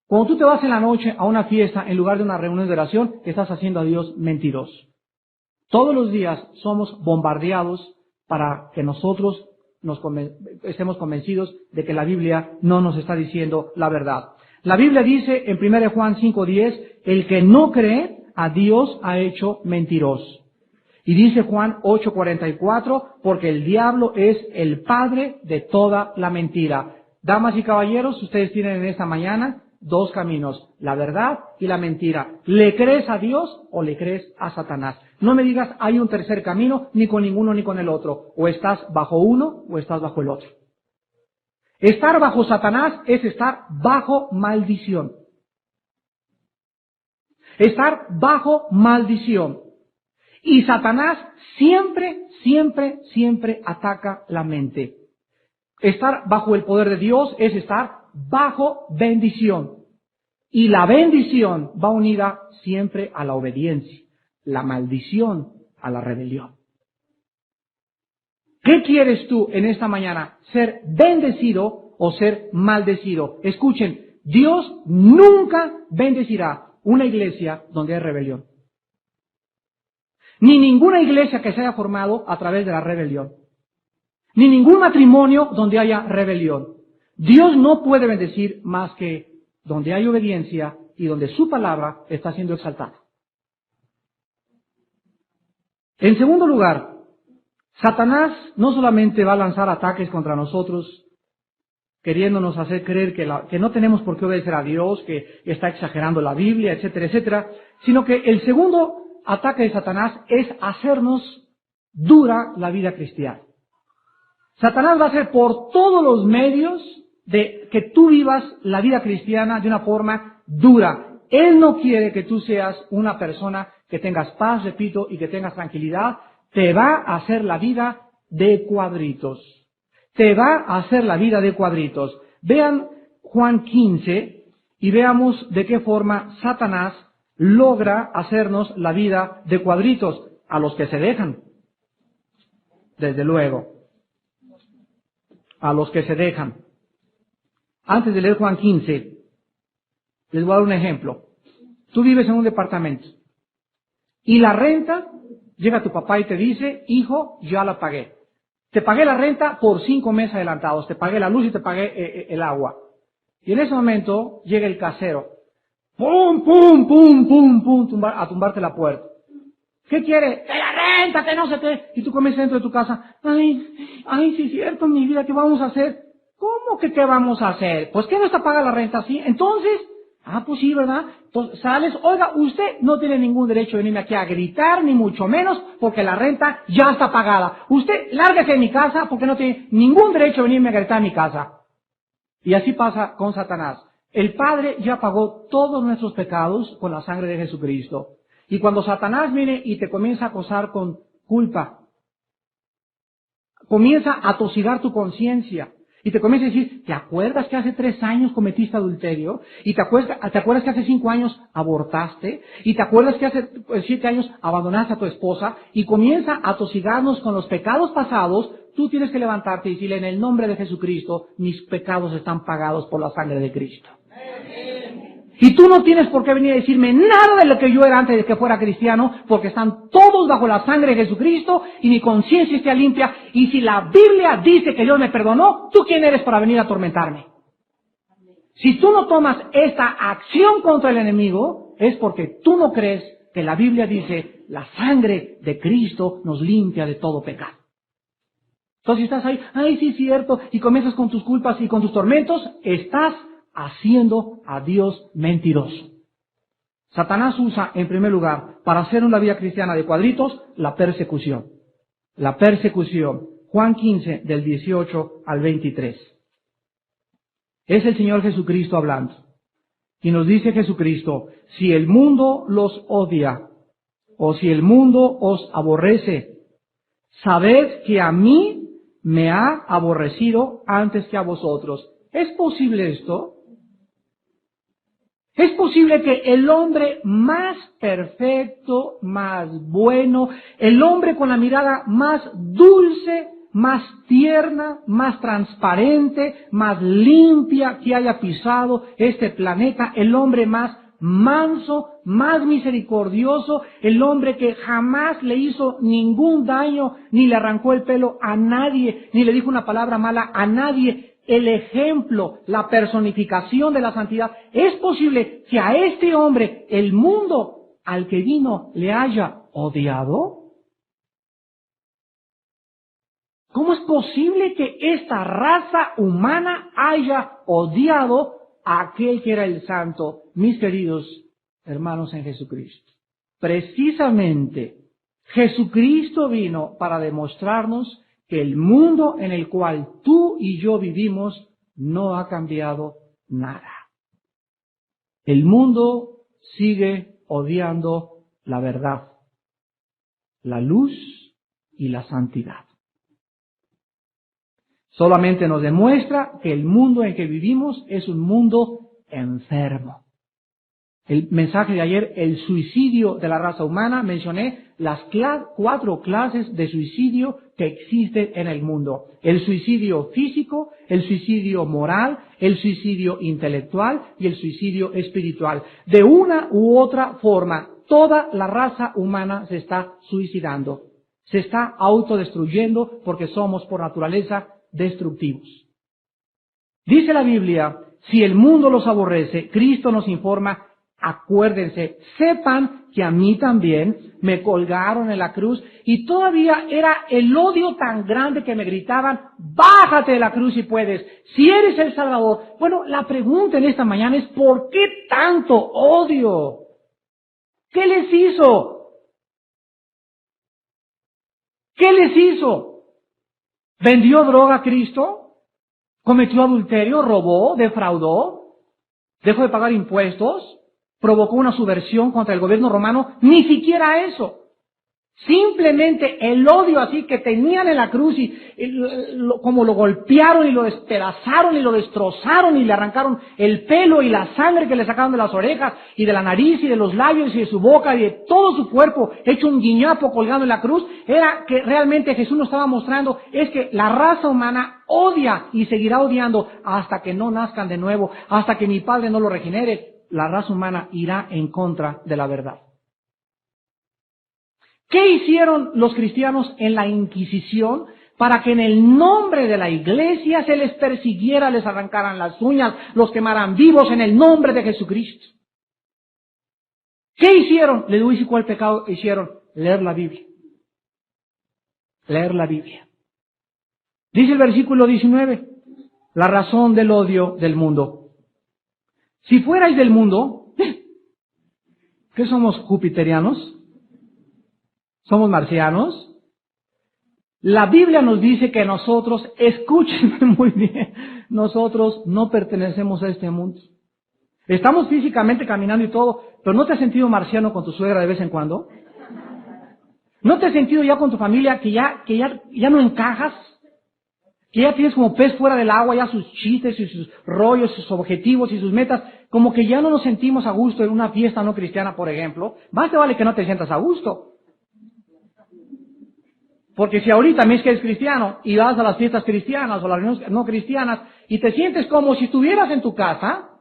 Speaker 1: Cuando tú te vas en la noche a una fiesta en lugar de una reunión de oración, estás haciendo a Dios mentiroso. Todos los días somos bombardeados para que nosotros estemos convencidos de que la Biblia no nos está diciendo la verdad. La Biblia dice en 1 Juan 5:10, el que no cree a Dios ha hecho mentiroso. Y dice Juan 8:44, porque el diablo es el padre de toda la mentira. Damas y caballeros, ustedes tienen en esta mañana dos caminos, la verdad y la mentira. ¿Le crees a Dios o le crees a Satanás? No me digas hay un tercer camino, ni con ninguno ni con el otro. O estás bajo uno o estás bajo el otro. Estar bajo Satanás es estar bajo maldición. Estar bajo maldición. Y Satanás siempre ataca la mente. Estar bajo el poder de Dios es estar bajo bendición. Y la bendición va unida siempre a la obediencia. La maldición a la rebelión. ¿Qué quieres tú en esta mañana? ¿Ser bendecido o ser maldecido? Escuchen, Dios nunca bendecirá una iglesia donde hay rebelión. Ni ninguna iglesia que se haya formado a través de la rebelión. Ni ningún matrimonio donde haya rebelión. Dios no puede bendecir más que donde hay obediencia y donde su palabra está siendo exaltada. En segundo lugar, Satanás no solamente va a lanzar ataques contra nosotros, queriéndonos hacer creer que no tenemos por qué obedecer a Dios, que está exagerando la Biblia, etcétera, etcétera, sino que el segundo ataque de Satanás es hacernos dura la vida cristiana. Satanás va a hacer por todos los medios de que tú vivas la vida cristiana de una forma dura. Él no quiere que tú seas una persona que tengas paz, repito, y que tengas tranquilidad. Te va a hacer la vida de cuadritos. Te va a hacer la vida de cuadritos. Vean Juan 15 y veamos de qué forma Satanás logra hacernos la vida de cuadritos a los que se dejan. Desde luego. A los que se dejan. Antes de leer Juan 15, les voy a dar un ejemplo. Tú vives en un departamento y la renta, llega tu papá y te dice, hijo, ya la pagué. Te pagué la renta por 5 meses adelantados, te pagué la luz y te pagué el agua. Y en ese momento llega el casero, pum, pum, pum, pum, pum, a tumbarte la puerta. ¿Qué quiere? ¡Que la renta, que no sé qué! Y tú comienzas dentro de tu casa, ay, sí es cierto, mi vida, ¿qué vamos a hacer? ¿Cómo que qué vamos a hacer? Pues que no está pagada la renta así. Entonces, pues sí, ¿verdad? Entonces sales, oiga, usted no tiene ningún derecho de venirme aquí a gritar, ni mucho menos, porque la renta ya está pagada. Usted lárguese de mi casa porque no tiene ningún derecho de venirme a gritar a mi casa. Y así pasa con Satanás. El Padre ya pagó todos nuestros pecados con la sangre de Jesucristo. Y cuando Satanás viene y te comienza a acosar con culpa, comienza a atosigar tu conciencia, y te comienza a decir, ¿te acuerdas que hace 3 años cometiste adulterio? ¿Y te acuerdas que hace 5 años abortaste? ¿Y te acuerdas que hace 7 años abandonaste a tu esposa? Y comienza a atosigarnos con los pecados pasados. Tú tienes que levantarte y decirle, en el nombre de Jesucristo, mis pecados están pagados por la sangre de Cristo. Y tú no tienes por qué venir a decirme nada de lo que yo era antes de que fuera cristiano, porque están todos bajo la sangre de Jesucristo y mi conciencia está limpia. Y si la Biblia dice que Dios me perdonó, ¿tú quién eres para venir a atormentarme? Si tú no tomas esta acción contra el enemigo, es porque tú no crees que la Biblia dice, la sangre de Cristo nos limpia de todo pecado. Entonces si estás ahí, ay sí es cierto, y comienzas con tus culpas y con tus tormentos, estás haciendo a Dios mentiroso. Satanás usa, en primer lugar, para hacer una vida cristiana de cuadritos, la persecución. la persecución. Juan 15, del 18 al 23. Es el Señor Jesucristo hablando. Y nos dice Jesucristo, si el mundo los odia, o si el mundo os aborrece, sabed que a mí me ha aborrecido antes que a vosotros. ¿Es posible esto? ¿Es posible que el hombre más perfecto, más bueno, el hombre con la mirada más dulce, más tierna, más transparente, más limpia que haya pisado este planeta, el hombre más manso, más misericordioso, el hombre que jamás le hizo ningún daño, ni le arrancó el pelo a nadie, ni le dijo una palabra mala a nadie, el ejemplo, la personificación de la santidad? ¿Es posible que a este hombre el mundo al que vino le haya odiado? ¿Cómo es posible que esta raza humana haya odiado a aquel que era el santo? Mis queridos hermanos en Jesucristo, precisamente Jesucristo vino para demostrarnos que el mundo en el cual tú y yo vivimos no ha cambiado nada. El mundo sigue odiando la verdad, la luz y la santidad. Solamente nos demuestra que el mundo en que vivimos es un mundo enfermo. El mensaje de ayer, el suicidio de la raza humana, mencioné las 4 clases de suicidio que existen en el mundo. El suicidio físico, el suicidio moral, el suicidio intelectual y el suicidio espiritual. De una u otra forma, toda la raza humana se está suicidando. Se está autodestruyendo porque somos por naturaleza destructivos. Dice la Biblia, si el mundo los aborrece, Cristo nos informa, acuérdense, sepan que a mí también me colgaron en la cruz y todavía era el odio tan grande que me gritaban, bájate de la cruz si puedes, si eres el Salvador. Bueno, la pregunta en esta mañana es, ¿por qué tanto odio? ¿Qué les hizo? ¿Qué les hizo? ¿Vendió droga a Cristo? ¿Cometió adulterio? ¿Robó? ¿Defraudó? ¿Dejó de pagar impuestos? ¿Provocó una subversión contra el gobierno romano? Ni siquiera eso. Simplemente el odio así que tenían en la cruz y como lo golpearon y lo despedazaron y lo destrozaron y le arrancaron el pelo y la sangre que le sacaron de las orejas y de la nariz y de los labios y de su boca y de todo su cuerpo hecho un guiñapo colgado en la cruz, era que realmente Jesús nos estaba mostrando es que la raza humana odia y seguirá odiando hasta que no nazcan de nuevo, hasta que mi Padre no lo regenere. La raza humana irá en contra de la verdad. ¿Qué hicieron los cristianos en la Inquisición para que en el nombre de la Iglesia se les persiguiera, les arrancaran las uñas, los quemaran vivos en el nombre de Jesucristo? ¿Qué hicieron? Les voy a decir cuál pecado hicieron. Leer la Biblia. Leer la Biblia. Dice el versículo 19, la razón del odio del mundo. Si fuerais del mundo, ¿qué somos, jupiterianos? ¿Somos marcianos? La Biblia nos dice que nosotros, escúchenme muy bien, nosotros no pertenecemos a este mundo. Estamos físicamente caminando y todo, pero ¿no te has sentido marciano con tu suegra de vez en cuando? ¿No te has sentido ya con tu familia que ya no encajas? Que ya tienes como pez fuera del agua, ya sus chistes y sus rollos, sus objetivos y sus metas, como que ya no nos sentimos a gusto en una fiesta no cristiana, por ejemplo. Más te vale que no te sientas a gusto. Porque si ahorita me es que eres cristiano y vas a las fiestas cristianas o las reuniones no cristianas y te sientes como si estuvieras en tu casa,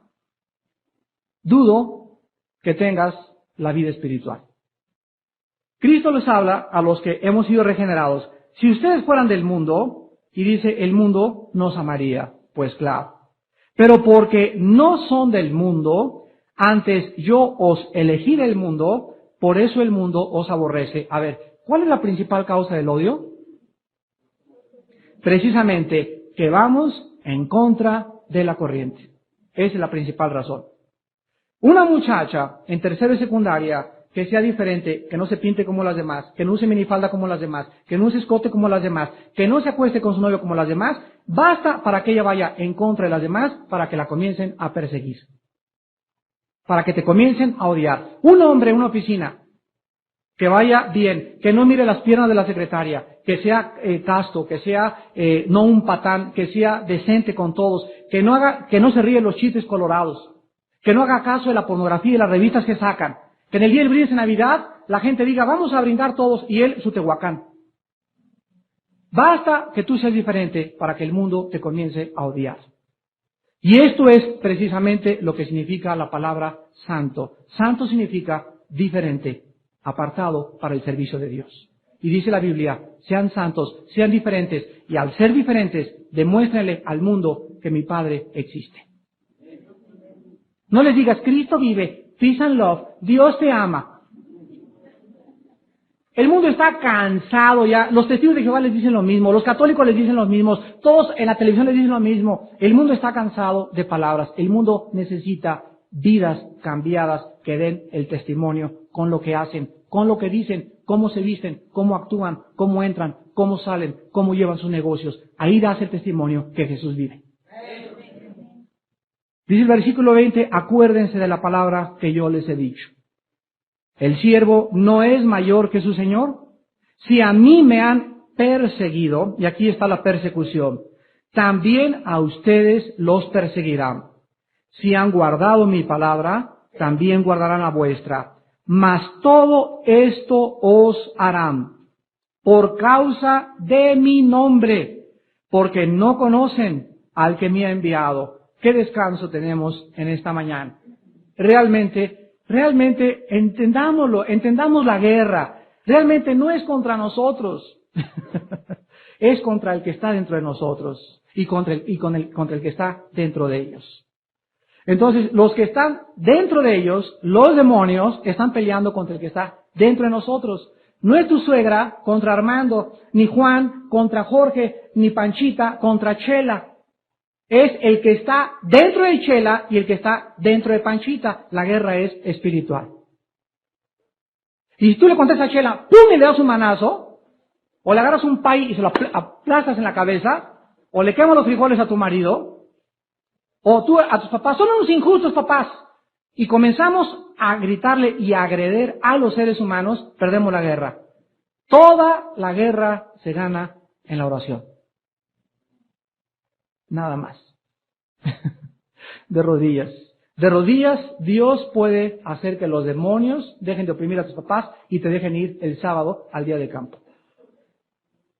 Speaker 1: dudo que tengas la vida espiritual. Cristo les habla a los que hemos sido regenerados. Si ustedes fueran del mundo, y dice, el mundo nos amaría. Pues claro. Pero porque no son del mundo, antes yo os elegí del mundo, por eso el mundo os aborrece. A ver, ¿cuál es la principal causa del odio? Precisamente que vamos en contra de la corriente. Esa es la principal razón. Una muchacha en tercero y secundaria que sea diferente, que no se pinte como las demás, que no use minifalda como las demás, que no use escote como las demás, que no se acueste con su novio como las demás, basta para que ella vaya en contra de las demás, para que la comiencen a perseguir, para que te comiencen a odiar. Un hombre en una oficina que vaya bien, que no mire las piernas de la secretaria, que sea casto, que sea no un patán, que sea decente con todos, que no se ríe de los chistes colorados, que no haga caso de la pornografía y de las revistas que sacan, que en el día del brindis de Navidad la gente diga vamos a brindar todos y él su tehuacán. Basta que tú seas diferente para que el mundo te comience a odiar. Y esto es precisamente lo que significa la palabra santo. Santo significa diferente, apartado para el servicio de Dios. Y dice la Biblia, sean santos, sean diferentes, y al ser diferentes, demuéstrenle al mundo que mi Padre existe. No les digas, Cristo vive, peace and love, Dios te ama. El mundo está cansado ya, los testigos de Jehová les dicen lo mismo, los católicos les dicen lo mismo, todos en la televisión les dicen lo mismo. El mundo está cansado de palabras, el mundo necesita vidas cambiadas que den el testimonio con lo que hacen, con lo que dicen, cómo se visten, cómo actúan, cómo entran, cómo salen, cómo llevan sus negocios. Ahí das el testimonio que Jesús vive. Dice el versículo 20, acuérdense de la palabra que yo les he dicho. ¿El siervo no es mayor que su señor? Si a mí me han perseguido, y aquí está la persecución, también a ustedes los perseguirán. Si han guardado mi palabra, también guardarán la vuestra. Mas todo esto os harán por causa de mi nombre, porque no conocen al que me ha enviado. ¿Qué descanso tenemos en esta mañana? Realmente entendámoslo, entendamos la guerra. Realmente no es contra nosotros, es contra el que está dentro de nosotros y contra el que está dentro de ellos. Entonces, los que están dentro de ellos, los demonios, están peleando contra el que está dentro de nosotros. No es tu suegra contra Armando, ni Juan contra Jorge, ni Panchita contra Chela. Es el que está dentro de Chela y el que está dentro de Panchita. La guerra es espiritual. Y si tú le contestas a Chela, ¡pum!, y le das un manazo, o le agarras un pay y se lo aplastas en la cabeza, o le quemas los frijoles a tu marido, o tú a tus papás, son unos injustos papás, y comenzamos a gritarle y a agreder a los seres humanos, perdemos la guerra. Toda la guerra se gana en la oración. Nada más. De rodillas. De rodillas, Dios puede hacer que los demonios dejen de oprimir a tus papás y te dejen ir el sábado al día de campo.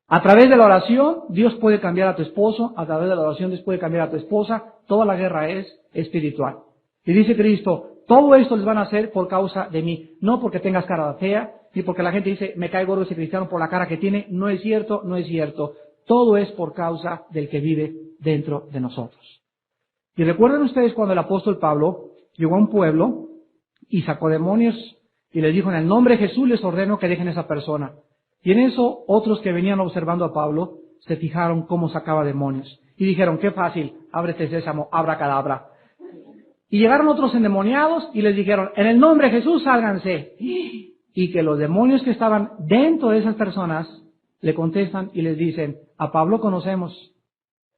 Speaker 1: A través de la oración, Dios puede cambiar a tu esposo. A través de la oración, Dios puede cambiar a tu esposa. Toda la guerra es espiritual. Y dice Cristo, todo esto les van a hacer por causa de mí. No porque tengas cara fea, ni porque la gente dice, me cae gordo ese cristiano por la cara que tiene. No es cierto, no es cierto. Todo es por causa del que vive dentro de nosotros. Y recuerden ustedes cuando el apóstol Pablo llegó a un pueblo y sacó demonios y les dijo, en el nombre de Jesús les ordeno que dejen a esa persona. Y en eso otros que venían observando a Pablo se fijaron cómo sacaba demonios. Y dijeron, qué fácil, ábrete sésamo, abracadabra. Y llegaron otros endemoniados y les dijeron, en el nombre de Jesús sálganse. Y que los demonios que estaban dentro de esas personas le contestan y les dicen, a Pablo conocemos.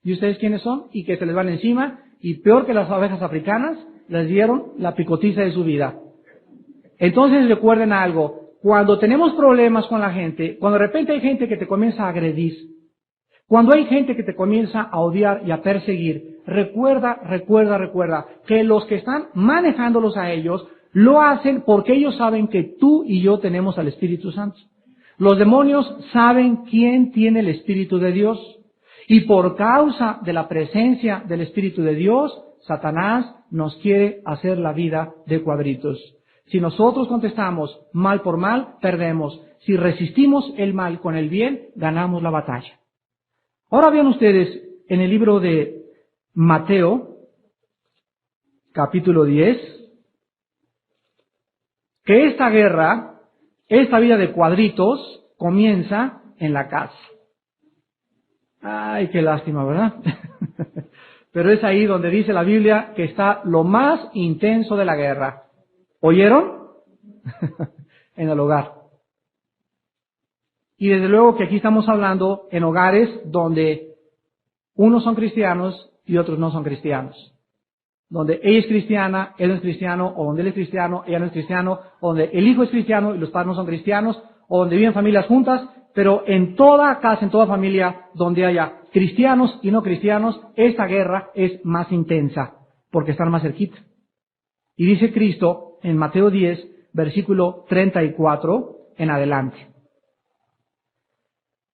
Speaker 1: ¿Y ustedes quiénes son? Y que se les van encima, y peor que las abejas africanas, les dieron la picotiza de su vida. Entonces recuerden algo, cuando tenemos problemas con la gente, cuando de repente hay gente que te comienza a agredir, cuando hay gente que te comienza a odiar y a perseguir, recuerda que los que están manejándolos a ellos, lo hacen porque ellos saben que tú y yo tenemos al Espíritu Santo. Los demonios saben quién tiene el Espíritu de Dios. Y por causa de la presencia del Espíritu de Dios, Satanás nos quiere hacer la vida de cuadritos. Si nosotros contestamos mal por mal, perdemos. Si resistimos el mal con el bien, ganamos la batalla. Ahora vean ustedes en el libro de Mateo, capítulo 10, que esta guerra, esta vida de cuadritos, comienza en la casa. Ay, qué lástima, ¿verdad? Pero es ahí donde dice la Biblia que está lo más intenso de la guerra. ¿Oyeron? en el hogar. Y desde luego que aquí estamos hablando en hogares donde unos son cristianos y otros no son cristianos. Donde ella es cristiana, él no es cristiano, o donde él es cristiano, ella no es cristiano, o donde el hijo es cristiano y los padres no son cristianos, o donde viven familias juntas, pero en toda casa, en toda familia donde haya cristianos y no cristianos, esta guerra es más intensa, porque están más cerquita. Y dice Cristo en Mateo 10, versículo 34 en adelante: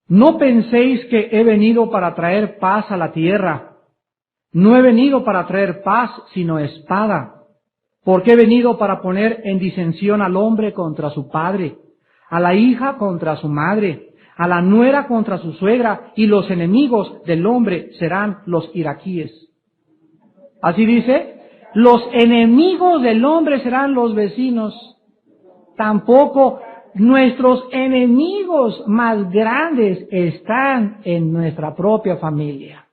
Speaker 1: no penséis que he venido para traer paz a la tierra. No he venido para traer paz, sino espada. Porque he venido para poner en disensión al hombre contra su padre, a la hija contra su madre, a la nuera contra su suegra, y los enemigos del hombre serán los iraquíes. Así dice, los enemigos del hombre serán los vecinos. Tampoco nuestros enemigos más grandes están en nuestra propia familia.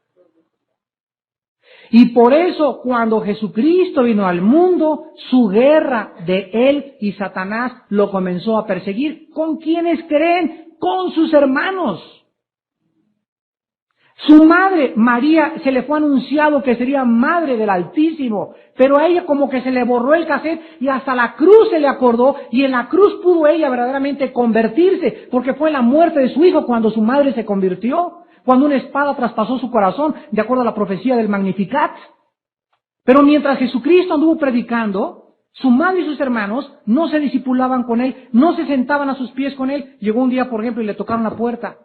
Speaker 1: Y por eso, cuando Jesucristo vino al mundo, su guerra de él y Satanás lo comenzó a perseguir. ¿Con quiénes creen? Con sus hermanos. Su madre, María, se le fue anunciado que sería madre del Altísimo, pero a ella como que se le borró el cassette y hasta la cruz se le acordó, y en la cruz pudo ella verdaderamente convertirse, porque fue la muerte de su hijo cuando su madre se convirtió, cuando una espada traspasó su corazón, de acuerdo a la profecía del Magnificat. Pero mientras Jesucristo anduvo predicando, su madre y sus hermanos no se discipulaban con él, no se sentaban a sus pies con él. Llegó un día, por ejemplo, y le tocaron la puerta.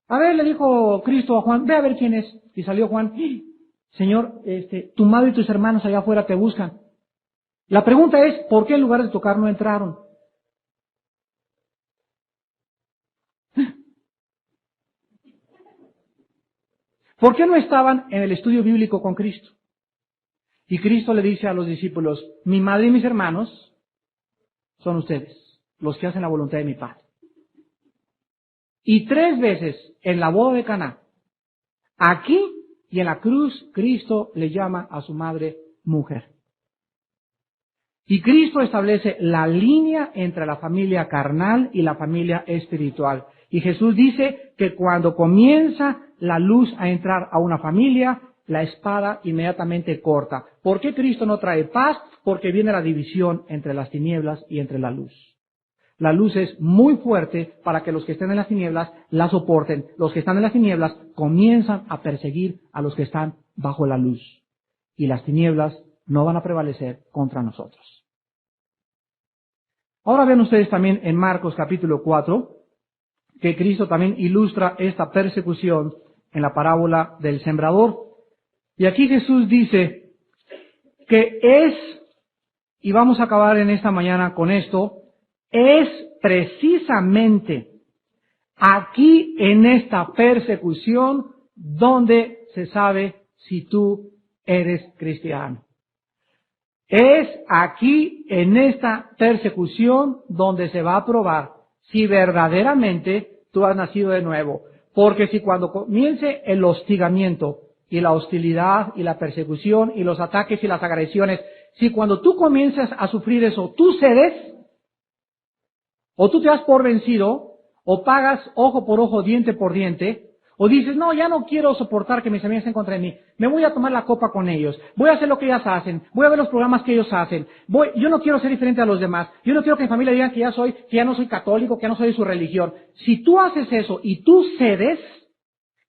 Speaker 1: A ver, le dijo Cristo a Juan, ve a ver quién es. Y salió Juan: Señor, tu madre y tus hermanos allá afuera te buscan. La pregunta es, ¿por qué en lugar de tocar no entraron? ¿Por qué no estaban en el estudio bíblico con Cristo? Y Cristo le dice a los discípulos: mi madre y mis hermanos son ustedes, los que hacen la voluntad de mi Padre. Y 3 veces en la boda de Caná, aquí y en la cruz, Cristo le llama a su madre mujer. Y Cristo establece la línea entre la familia carnal y la familia espiritual. Y Jesús dice que cuando comienza la luz a entrar a una familia, la espada inmediatamente corta. ¿Por qué Cristo no trae paz? Porque viene la división entre las tinieblas y entre la luz. La luz es muy fuerte para que los que estén en las tinieblas la soporten. Los que están en las tinieblas comienzan a perseguir a los que están bajo la luz. Y las tinieblas no van a prevalecer contra nosotros. Ahora vean ustedes también en Marcos capítulo 4, que Cristo también ilustra esta persecución en la parábola del sembrador. Y aquí Jesús dice que y vamos a acabar en esta mañana con esto, es precisamente aquí en esta persecución donde se sabe si tú eres cristiano. Es aquí en esta persecución donde se va a probar si verdaderamente tú has nacido de nuevo. Porque si cuando comience el hostigamiento y la hostilidad y la persecución y los ataques y las agresiones, si cuando tú comienzas a sufrir eso, tú cedes, o tú te das por vencido, o pagas ojo por ojo, diente por diente, o dices, no, ya no quiero soportar que mis amigos estén contra mí, me voy a tomar la copa con ellos, voy a hacer lo que ellas hacen, voy a ver los programas que ellos hacen, yo no quiero ser diferente a los demás, yo no quiero que mi familia diga que ya no soy católico, que ya no soy de su religión. Si tú haces eso y tú cedes,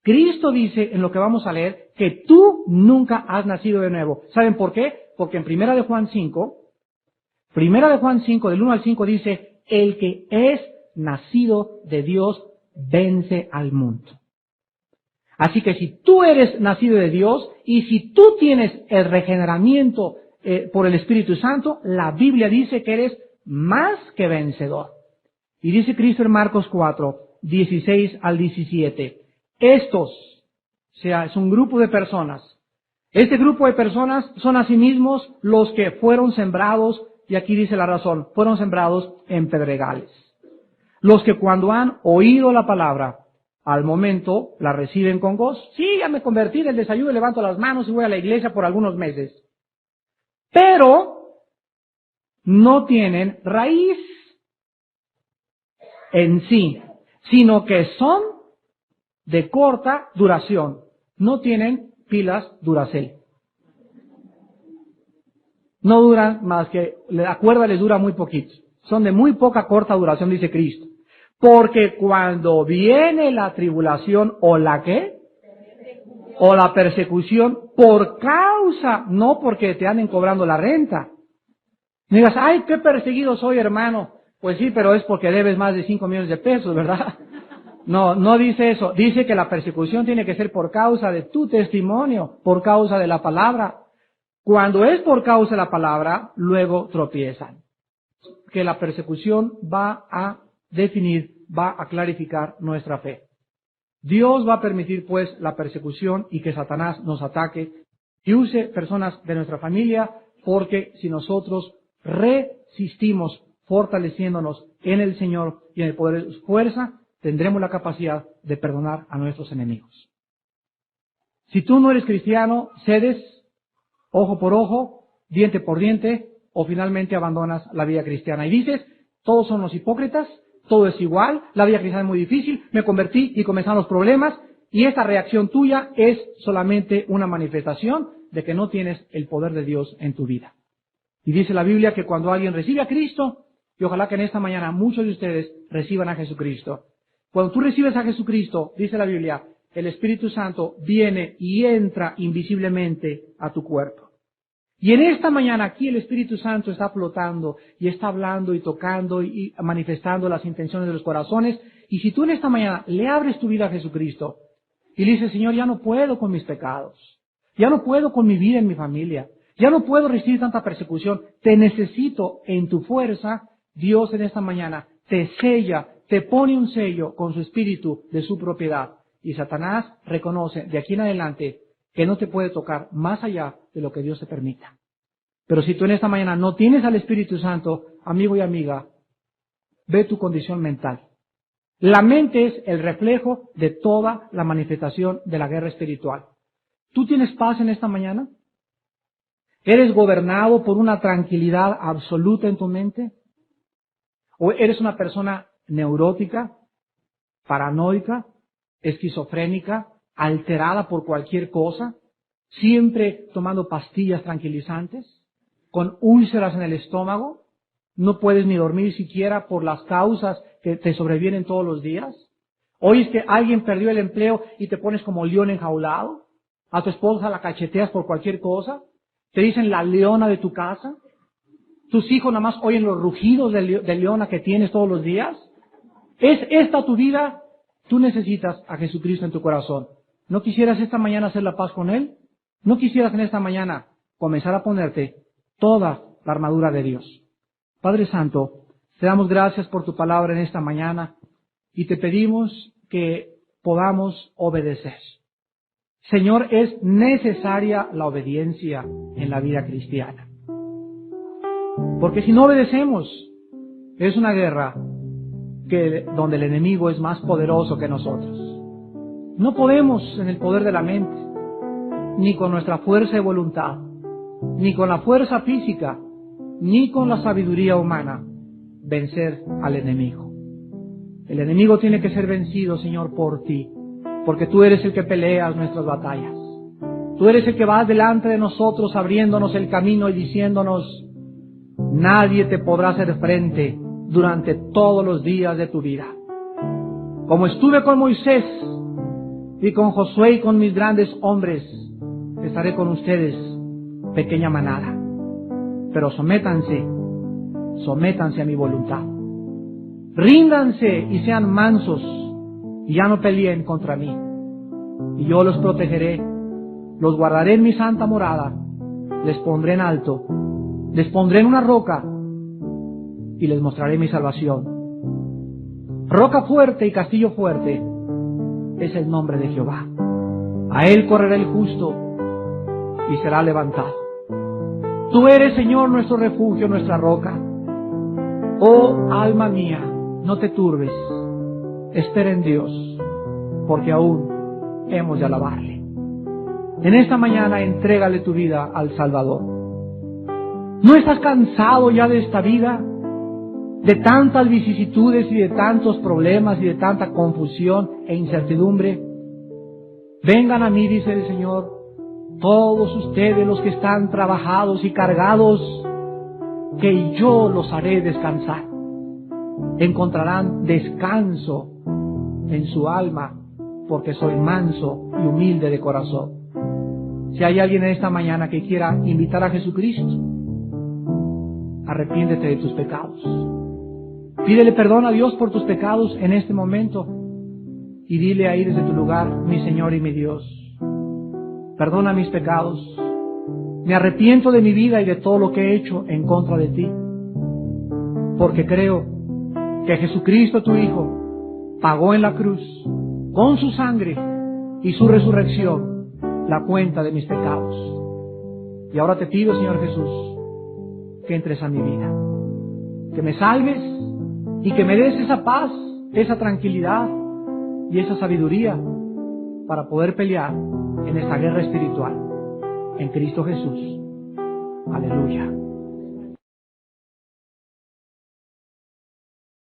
Speaker 1: Cristo dice en lo que vamos a leer que tú nunca has nacido de nuevo. ¿Saben por qué? Porque en Primera de Juan 5, del 1 al 5 dice, el que es nacido de Dios vence al mundo. Así que si tú eres nacido de Dios y si tú tienes el regeneramiento por el Espíritu Santo, la Biblia dice que eres más que vencedor. Y dice Cristo en Marcos 4, 16 al 17, estos, o sea, es un grupo de personas. Este grupo de personas son asimismos los que fueron sembrados, y aquí dice la razón, fueron sembrados en pedregales. Los que cuando han oído la palabra, al momento la reciben con gozo. Sí, ya me convertí del desayuno, levanto las manos y voy a la iglesia por algunos meses. Pero no tienen raíz. en sí, sino que son de corta duración. No tienen pilas Duracell. No duran más que, la cuerda les dura muy poquito. Son de muy poca corta duración, dice Cristo. Porque cuando viene la tribulación o la ¿qué? O la persecución por causa, no porque te anden cobrando la renta. Me digas, ay, qué perseguido soy, hermano. Pues sí, pero es porque debes más de 5 millones de pesos, ¿verdad? No, no dice eso. Dice que la persecución tiene que ser por causa de tu testimonio, por causa de la palabra. Cuando es por causa de la palabra, luego tropiezan. Que la persecución va a definir, va a clarificar nuestra fe. Dios va a permitir pues la persecución y que Satanás nos ataque y use personas de nuestra familia, porque si nosotros resistimos fortaleciéndonos en el Señor y en el poder de su fuerza, tendremos la capacidad de perdonar a nuestros enemigos. Si tú no eres cristiano, cedes ojo por ojo, diente por diente, o finalmente abandonas la vida cristiana y dices, todos son los hipócritas, todo es igual, la vida cristiana es muy difícil, me convertí y comenzaron los problemas, y esta reacción tuya es solamente una manifestación de que no tienes el poder de Dios en tu vida. Y dice la Biblia que cuando alguien recibe a Cristo, y ojalá que en esta mañana muchos de ustedes reciban a Jesucristo, cuando tú recibes a Jesucristo, dice la Biblia, el Espíritu Santo viene y entra invisiblemente a tu cuerpo. Y en esta mañana aquí el Espíritu Santo está flotando y está hablando y tocando y manifestando las intenciones de los corazones. Y si tú en esta mañana le abres tu vida a Jesucristo y le dices, Señor, ya no puedo con mis pecados, ya no puedo con mi vida en mi familia, ya no puedo resistir tanta persecución, te necesito en tu fuerza, Dios en esta mañana te sella, te pone un sello con su Espíritu de su propiedad. Y Satanás reconoce de aquí en adelante que no te puede tocar más allá de lo que Dios te permita. Pero si tú en esta mañana no tienes al Espíritu Santo, amigo y amiga, ve tu condición mental. La mente es el reflejo de toda la manifestación de la guerra espiritual. ¿Tú tienes paz en esta mañana? ¿Eres gobernado por una tranquilidad absoluta en tu mente? ¿O eres una persona neurótica, paranoica, esquizofrénica, alterada por cualquier cosa, siempre tomando pastillas tranquilizantes, con úlceras en el estómago, no puedes ni dormir siquiera por las causas que te sobrevienen todos los días? ¿Oyes que alguien perdió el empleo y te pones como león enjaulado? ¿A tu esposa la cacheteas por cualquier cosa? ¿Te dicen la leona de tu casa? ¿Tus hijos nada más oyen los rugidos de leona que tienes todos los días? ¿Es esta tu vida? Tú necesitas a Jesucristo en tu corazón. ¿No quisieras esta mañana hacer la paz con Él? ¿No quisieras en esta mañana comenzar a ponerte toda la armadura de Dios? Padre Santo, te damos gracias por tu palabra en esta mañana y te pedimos que podamos obedecer. Señor, es necesaria la obediencia en la vida cristiana. Porque si no obedecemos, es una guerra donde el enemigo es más poderoso que nosotros. No podemos en el poder de la mente, ni con nuestra fuerza de voluntad, ni con la fuerza física, ni con la sabiduría humana, vencer al enemigo. El enemigo tiene que ser vencido, Señor, por ti, porque tú eres el que peleas nuestras batallas. Tú eres el que vas delante de nosotros, abriéndonos el camino y diciéndonos, nadie te podrá hacer frente durante todos los días de tu vida. Como estuve con Moisés y con Josué y con mis grandes hombres, estaré con ustedes, pequeña manada. Pero sométanse a mi voluntad. Ríndanse y sean mansos y ya no peleen contra mí. Y yo los protegeré, los guardaré en mi santa morada, les pondré en alto, les pondré en una roca y les mostraré mi salvación. Roca fuerte y castillo fuerte es el nombre de Jehová. A él correrá el justo y será levantado. Tú eres, Señor, nuestro refugio, nuestra roca. Oh, alma mía, no te turbes, espera en Dios, porque aún hemos de alabarle. En esta mañana entrégale tu vida al Salvador. ¿No estás cansado ya de esta vida? de tantas vicisitudes y de tantos problemas y de tanta confusión e incertidumbre. Vengan a mí, dice el Señor, todos ustedes los que están trabajados y cargados, que yo los haré descansar. Encontrarán descanso en su alma, porque soy manso y humilde de corazón. Si hay alguien en esta mañana que quiera invitar a Jesucristo, arrepiéntete de tus pecados. Pídele perdón a Dios por tus pecados en este momento y dile ahí desde tu lugar: mi Señor y mi Dios, perdona mis pecados. Me arrepiento de mi vida y de todo lo que he hecho en contra de ti, porque creo que Jesucristo, tu Hijo, pagó en la cruz con su sangre y su resurrección la cuenta de mis pecados. Y ahora te pido, Señor Jesús, que entres a mi vida, que me salves y que me des esa paz, esa tranquilidad y esa sabiduría para poder pelear en esta guerra espiritual en Cristo Jesús. Aleluya.